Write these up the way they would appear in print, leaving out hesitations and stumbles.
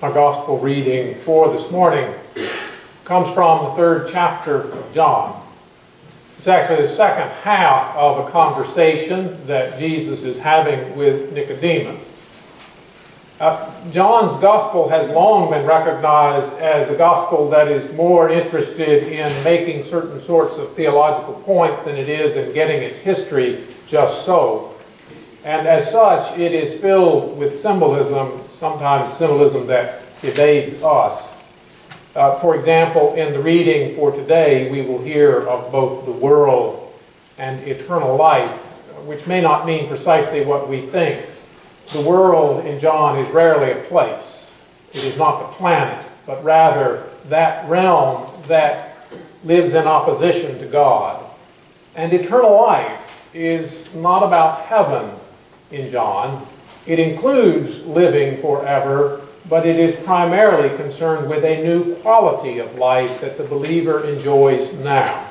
Our gospel reading for this morning comes from the 3rd chapter of John. It's actually the second half of a conversation that Jesus is having with Nicodemus. John's gospel has long been recognized as a gospel that is more interested in making certain sorts of theological points than it is in getting its history just so. And as such, it is filled with symbolism, sometimes symbolism that evades us. For example, in the reading for today, we will hear of both the world and eternal life, which may not mean precisely what we think. The world in John is rarely a place. It is not the planet, but rather that realm that lives in opposition to God. And eternal life is not about heaven in John. It includes living forever, but it is primarily concerned with a new quality of life that the believer enjoys now.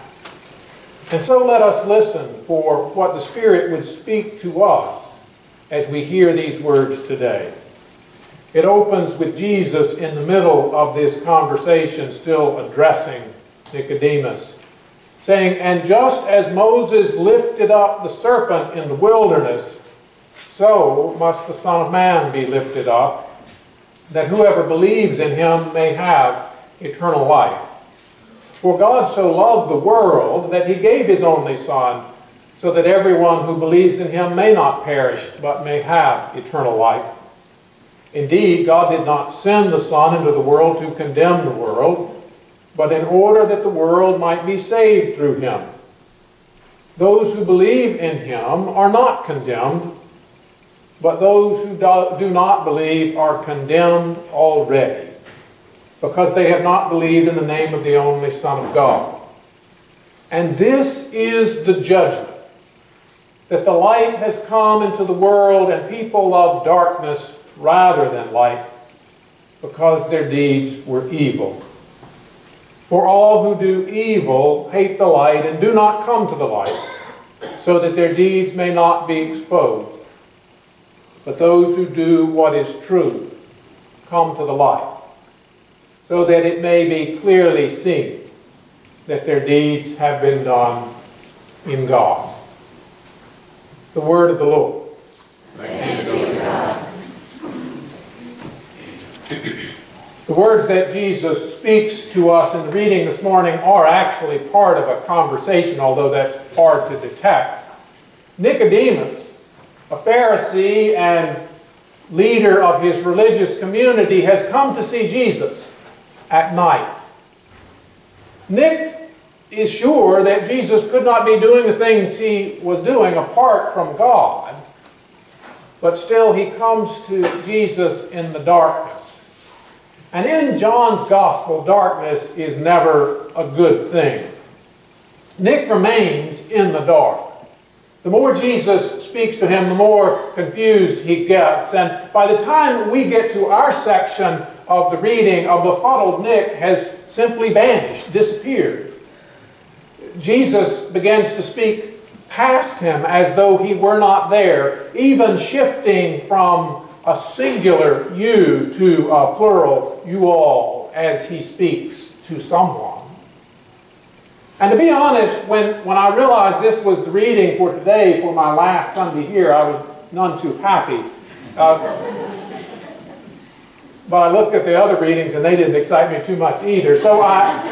And so let us listen for what the Spirit would speak to us as we hear these words today. It opens with Jesus in the middle of this conversation, still addressing Nicodemus, saying, "And just as Moses lifted up the serpent in the wilderness, so must the Son of Man be lifted up, that whoever believes in him may have eternal life. For God so loved the world that he gave his only Son, so that everyone who believes in him may not perish, but may have eternal life. Indeed, God did not send the Son into the world to condemn the world, but in order that the world might be saved through him. Those who believe in him are not condemned, but those who do not believe are condemned already, because they have not believed in the name of the only Son of God. And this is the judgment, that the light has come into the world, and people love darkness rather than light, because their deeds were evil. For all who do evil hate the light and do not come to the light, so that their deeds may not be exposed. But those who do what is true come to the light, so that it may be clearly seen that their deeds have been done in God." The word of the Lord. Thanks be to God. The words that Jesus speaks to us in the reading this morning are actually part of a conversation, although that's hard to detect. Nicodemus, a Pharisee and leader of his religious community, has come to see Jesus at night. Nick is sure that Jesus could not be doing the things he was doing apart from God, but still he comes to Jesus in the darkness. And in John's gospel, darkness is never a good thing. Nick remains in the dark. The more Jesus speaks to him, the more confused he gets. And by the time we get to our section of the reading, a befuddled Nick has simply vanished, disappeared. Jesus begins to speak past him as though he were not there, even shifting from a singular you to a plural you all as he speaks to someone. And to be honest, when I realized this was the reading for today, for my last Sunday here, I was none too happy. But I looked at the other readings and they didn't excite me too much either. So I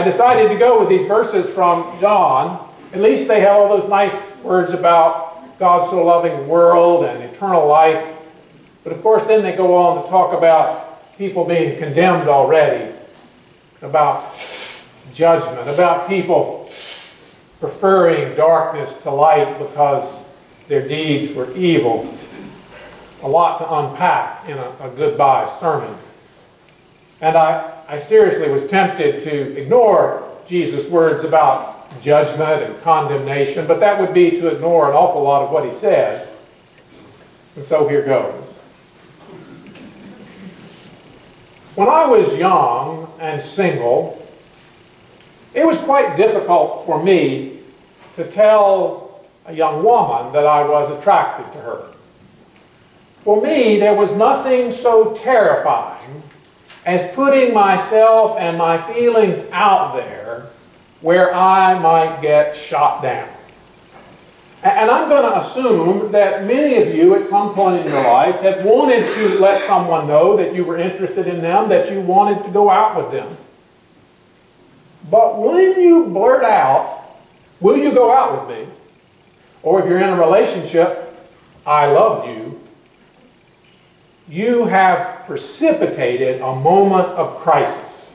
decided to go with these verses from John. At least they have all those nice words about God so loving the world and eternal life. But of course then they go on to talk about people being condemned already, about judgment, about people preferring darkness to light because their deeds were evil. A lot to unpack in a goodbye sermon. And I seriously was tempted to ignore Jesus' words about judgment and condemnation, but that would be to ignore an awful lot of what he said. And so here goes. When I was young and single, it was quite difficult for me to tell a young woman that I was attracted to her. For me, there was nothing so terrifying as putting myself and my feelings out there where I might get shot down. And I'm going to assume that many of you at some point in your life have wanted to let someone know that you were interested in them, that you wanted to go out with them. But when you blurt out, "Will you go out with me?" or if you're in a relationship, "I love you," you have precipitated a moment of crisis.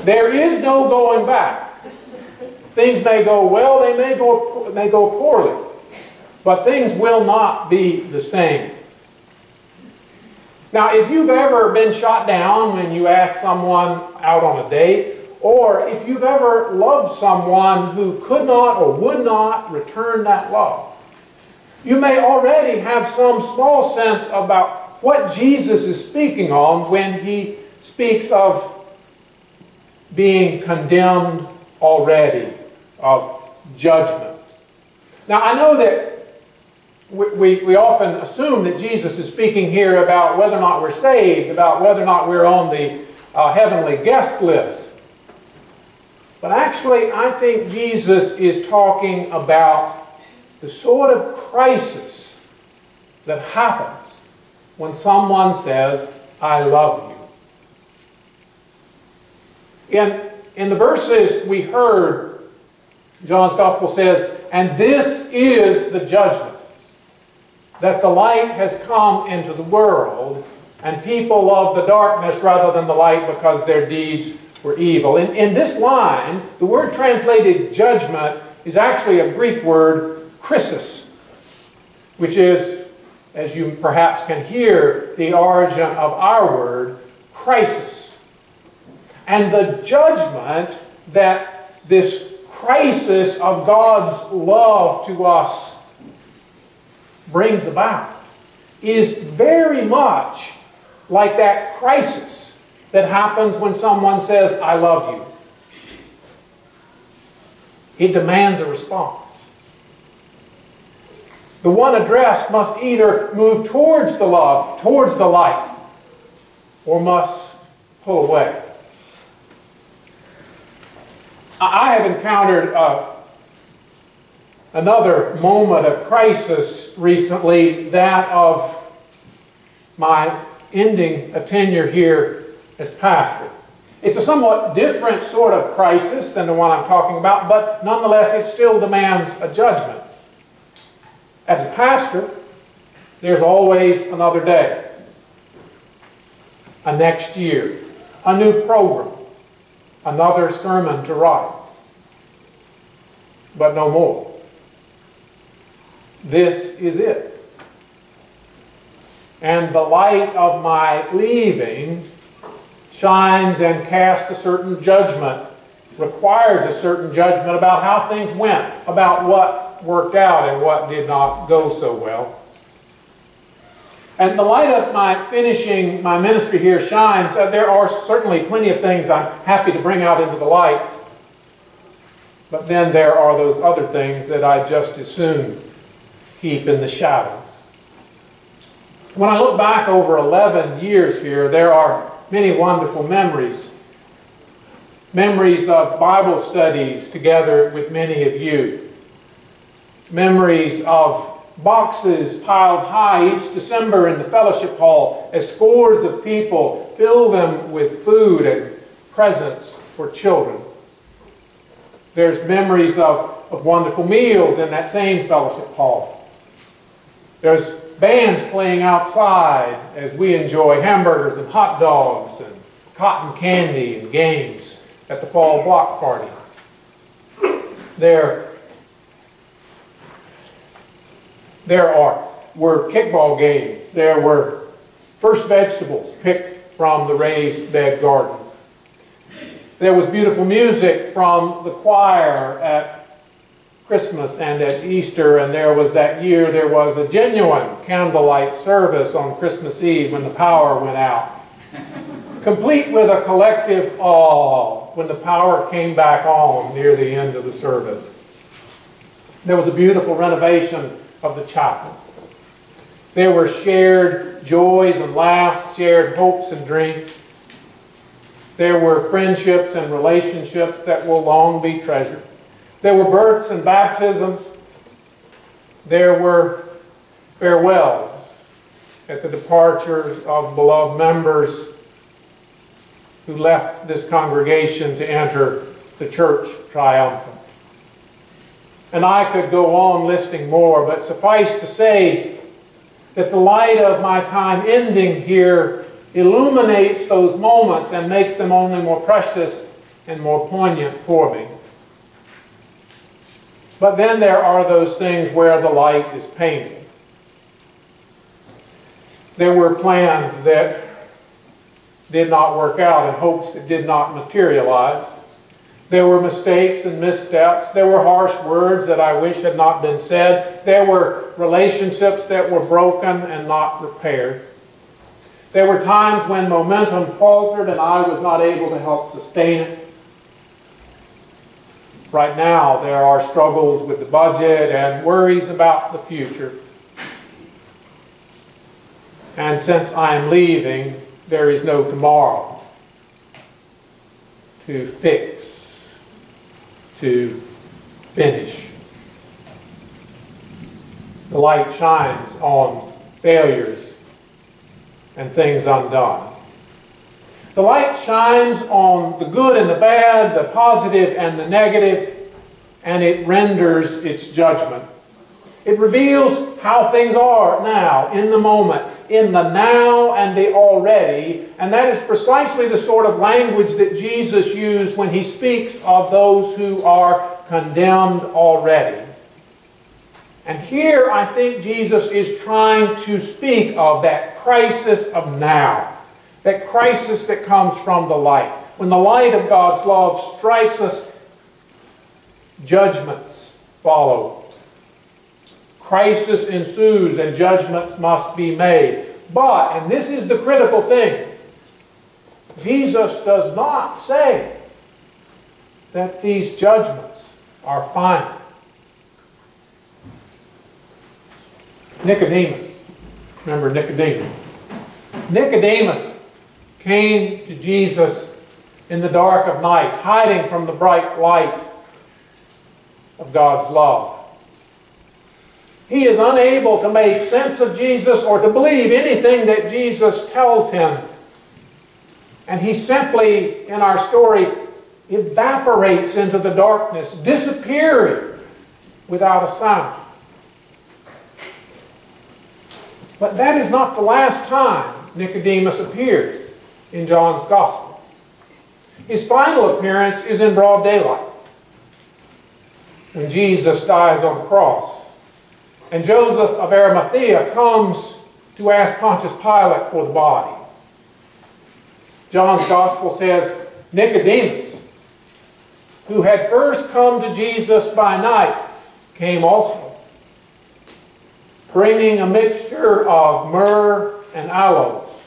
There is no going back. Things may go well, they may go poorly, but things will not be the same. Now, if you've ever been shot down when you ask someone out on a date, or if you've ever loved someone who could not or would not return that love, you may already have some small sense about what Jesus is speaking on when he speaks of being condemned already, of judgment. Now, I know that we often assume that Jesus is speaking here about whether or not we're saved, about whether or not we're on the heavenly guest list. But actually, I think Jesus is talking about the sort of crisis that happens when someone says, "I love you." In the verses we heard, John's Gospel says, "And this is the judgment, that the light has come into the world, and people love the darkness rather than the light because their deeds were evil." In this line, the word translated judgment is actually a Greek word, krisis, which is, as you perhaps can hear, the origin of our word, crisis. And the judgment that this crisis of God's love to us brings about is very much like that crisis that happens when someone says, "I love you." It demands a response. The one addressed must either move towards the love, towards the light, or must pull away. I have encountered another moment of crisis recently, that of my ending a tenure here as pastor. It's a somewhat different sort of crisis than the one I'm talking about, but nonetheless it still demands a judgment. As a pastor, there's always another day, a next year, a new program, another sermon to write, but no more. This is it. And the light of my leaving shines and casts a certain judgment, requires a certain judgment about how things went, about what worked out and what did not go so well. And the light of my finishing my ministry here shines. There are certainly plenty of things I'm happy to bring out into the light, but then there are those other things that I just as soon keep in the shadows. When I look back over 11 years here, there are many wonderful memories. Memories of Bible studies together with many of you. Memories of boxes piled high each December in the fellowship hall as scores of people fill them with food and presents for children. There's memories of wonderful meals in that same fellowship hall. There's bands playing outside as we enjoy hamburgers and hot dogs and cotton candy and games at the fall block party. There were kickball games. There were first vegetables picked from the raised bed garden. There was beautiful music from the choir at Christmas and at Easter, and there was a genuine candlelight service on Christmas Eve when the power went out, complete with a collective awe when the power came back on near the end of the service. There was a beautiful renovation of the chapel. There were shared joys and laughs, shared hopes and dreams. There were friendships and relationships that will long be treasured. There were births and baptisms. There were farewells at the departures of beloved members who left this congregation to enter the church triumphant. And I could go on listing more, but suffice to say that the light of my time ending here illuminates those moments and makes them only more precious and more poignant for me. But then there are those things where the light is painful. There were plans that did not work out and hopes that did not materialize. There were mistakes and missteps. There were harsh words that I wish had not been said. There were relationships that were broken and not repaired. There were times when momentum faltered and I was not able to help sustain it. Right now, there are struggles with the budget and worries about the future. And since I am leaving, there is no tomorrow to fix, to finish. The light shines on failures and things undone. The light shines on the good and the bad, the positive and the negative, and it renders its judgment. It reveals how things are now, in the moment, in the now and the already, and that is precisely the sort of language that Jesus used when he speaks of those who are condemned already. And here I think Jesus is trying to speak of that crisis of now, that crisis that comes from the light. When the light of God's love strikes us, judgments follow. Crisis ensues and judgments must be made. But, and this is the critical thing, Jesus does not say that these judgments are final. Nicodemus. Remember Nicodemus? Nicodemus came to Jesus in the dark of night, hiding from the bright light of God's love. He is unable to make sense of Jesus or to believe anything that Jesus tells him. And he simply, in our story, evaporates into the darkness, disappearing without a sound. But that is not the last time Nicodemus appears in John's Gospel. His final appearance is in broad daylight, when Jesus dies on the cross. And Joseph of Arimathea comes to ask Pontius Pilate for the body. John's Gospel says, Nicodemus, who had first come to Jesus by night, came also, bringing a mixture of myrrh and aloes,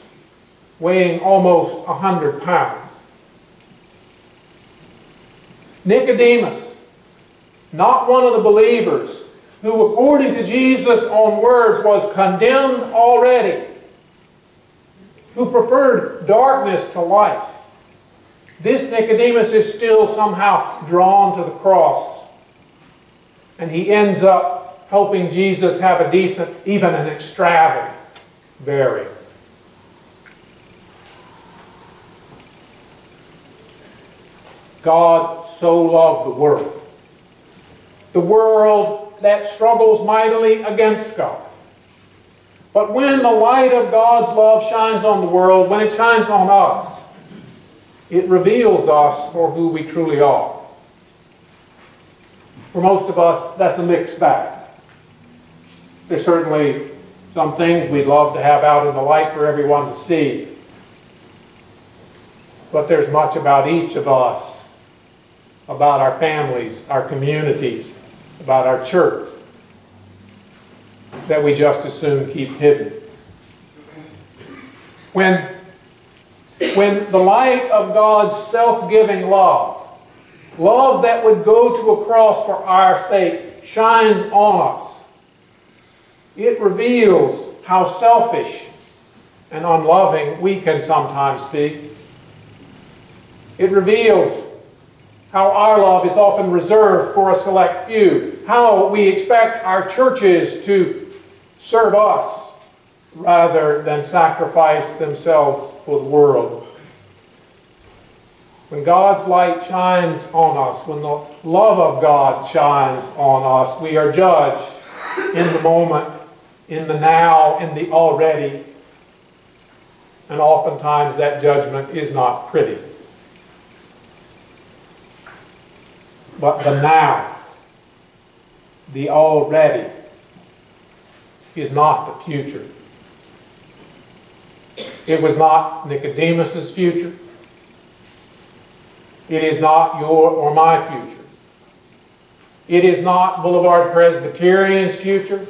weighing almost 100 pounds. Nicodemus, not one of the believers, who according to Jesus' own words was condemned already, who preferred darkness to light. This Nicodemus is still somehow drawn to the cross. And he ends up helping Jesus have a decent, even an extravagant burial. God so loved the world that struggles mightily against God. But when the light of God's love shines on the world, when it shines on us, it reveals us for who we truly are. For most of us, that's a mixed bag. There's certainly some things we'd love to have out in the light for everyone to see. But there's much about each of us, about our families, our communities, about our church, that we just as soon keep hidden. When the light of God's self-giving love that would go to a cross for our sake, shines on us, it reveals how selfish and unloving we can sometimes be. It reveals how our love is often reserved for a select few, how we expect our churches to serve us rather than sacrifice themselves for the world. When God's light shines on us, when the love of God shines on us, we are judged in the moment, in the now, in the already. And oftentimes that judgment is not pretty. But the now, the already, is not the future. It was not Nicodemus's future. It is not your or my future. It is not Boulevard Presbyterian's future.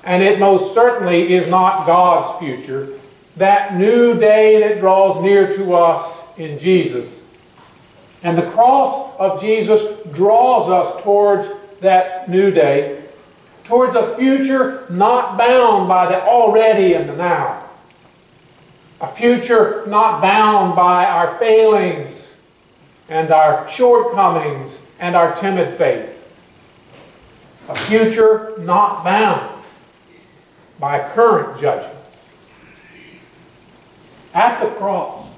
And it most certainly is not God's future. That new day that draws near to us in Jesus. And the cross of Jesus draws us towards that new day, towards a future not bound by the already and the now. A future not bound by our failings and our shortcomings and our timid faith. A future not bound by current judgments. At the cross,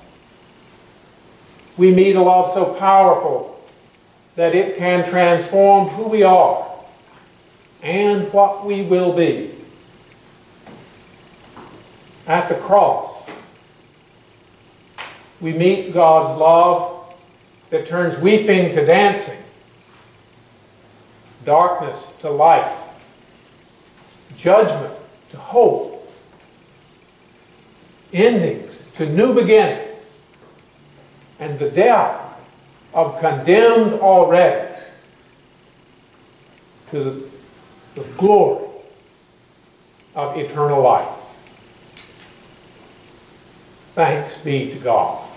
we meet a love so powerful that it can transform who we are and what we will be. At the cross, we meet God's love that turns weeping to dancing, darkness to light, judgment to hope, endings to new beginnings, and the death of condemned already to the glory of eternal life. Thanks be to God.